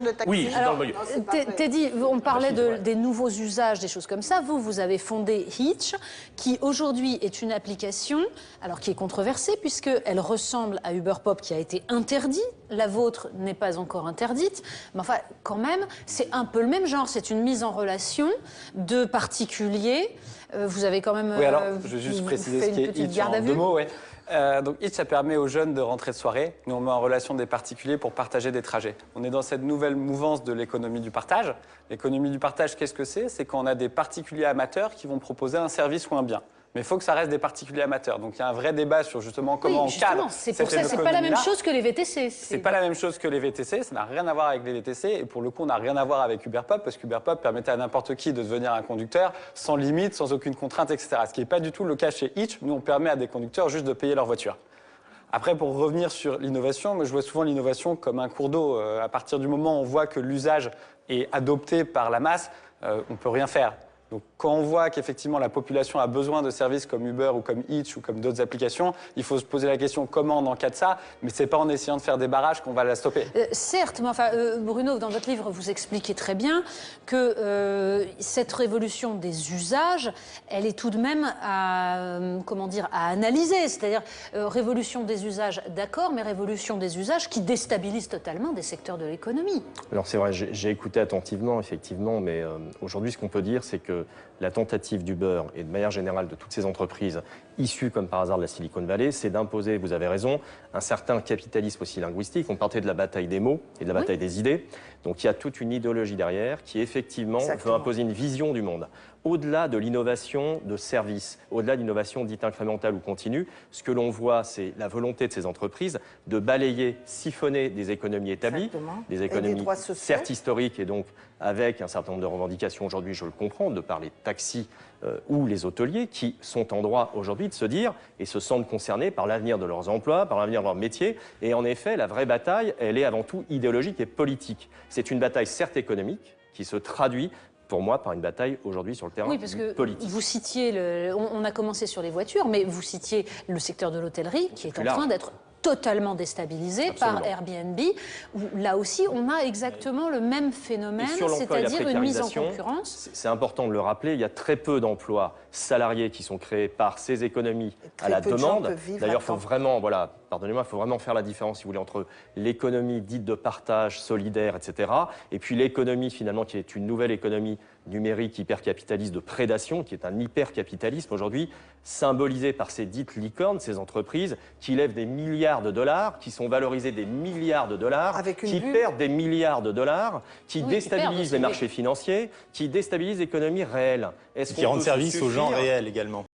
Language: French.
Le taxi. Oui, Alors, dans le milieu. Teddy, on parlait ouais. des nouveaux usages, des choses comme ça. Vous avez fondé Hitch, qui aujourd'hui est une application, alors qui est controversée, puisqu'elle ressemble à Uber Pop, qui a été interdit. La vôtre n'est pas encore interdite. Mais enfin, quand même, c'est un peu le même genre. C'est une mise en relation de particuliers. Vous avez quand même oui, alors, je vais juste préciser ce qui est Hitch en 2 mots. Ouais. Donc Hitch, ça permet aux jeunes de rentrer de soirée. Nous, on met en relation des particuliers pour partager des trajets. On est dans cette nouvelle mouvance de l'économie du partage. L'économie du partage, qu'est-ce que c'est? C'est quand on a des particuliers amateurs qui vont proposer un service ou un bien. Mais il faut que ça reste des particuliers amateurs. Donc il y a un vrai débat sur justement comment on cadre. C'est pour ça, c'est pas la même chose que les VTC. C'est pas la même chose que les VTC, ça n'a rien à voir avec les VTC. Et pour le coup, on n'a rien à voir avec Uber Pop, parce qu'Uber Pop permettait à n'importe qui de devenir un conducteur sans limite, sans aucune contrainte, etc. Ce qui n'est pas du tout le cas chez Hitch. Nous, on permet à des conducteurs juste de payer leur voiture. Après, pour revenir sur l'innovation, je vois souvent l'innovation comme un cours d'eau. À partir du moment où on voit que l'usage est adopté par la masse, on ne peut rien faire. Donc, quand on voit qu'effectivement la population a besoin de services comme Uber ou comme Hitch ou comme d'autres applications, il faut se poser la question comment on encadre ça, mais c'est pas en essayant de faire des barrages qu'on va la stopper. Certes, mais enfin, Bruno, dans votre livre, vous expliquez très bien que cette révolution des usages, elle est tout de même à, comment dire, à analyser. C'est-à-dire révolution des usages, d'accord, mais révolution des usages qui déstabilisent totalement des secteurs de l'économie. Alors c'est vrai, j'ai écouté attentivement, effectivement, mais aujourd'hui, ce qu'on peut dire, c'est que la tentative d'Uber et de manière générale de toutes ces entreprises issues comme par hasard de la Silicon Valley, c'est d'imposer, vous avez raison, un certain capitalisme aussi linguistique. On partait de la bataille des mots et de la bataille des idées. Donc il y a toute une idéologie derrière qui effectivement veut imposer une vision du monde. Au-delà de l'innovation de service, au-delà de l'innovation dite incrémentale ou continue, ce que l'on voit, c'est la volonté de ces entreprises de balayer, siphonner des économies établies, des économies certes historiques et donc avec un certain nombre de revendications aujourd'hui, je le comprends, de par les taxis ou les hôteliers qui sont en droit aujourd'hui de se dire et se sentent concernés par l'avenir de leurs emplois, par l'avenir de leur métier. Et en effet, la vraie bataille, elle est avant tout idéologique et politique. C'est une bataille certes économique qui se traduit pour moi, par une bataille aujourd'hui sur le terrain politique. Oui, parce que vous citiez, on a commencé sur les voitures, mais vous citiez le secteur de l'hôtellerie qui est en train d'être totalement déstabilisé par Airbnb, où là aussi on a exactement le même phénomène, c'est-à-dire une mise en concurrence. C'est important de le rappeler, il y a très peu d'emplois salariés qui sont créés par ces économies à la demande. D'ailleurs, il faut vraiment, voilà, pardonnez-moi, il faut vraiment faire la différence, si vous voulez, entre l'économie dite de partage solidaire, etc., et puis l'économie finalement qui est une nouvelle économie numérique hypercapitaliste de prédation, qui est un hypercapitalisme aujourd'hui, symbolisé par ces dites licornes, ces entreprises qui lèvent des milliards de dollars, qui sont valorisées des milliards de dollars, qui perdent des milliards de dollars, qui déstabilisent les marchés financiers, qui déstabilisent l'économie réelle. Qui rendent service aux gens réels également.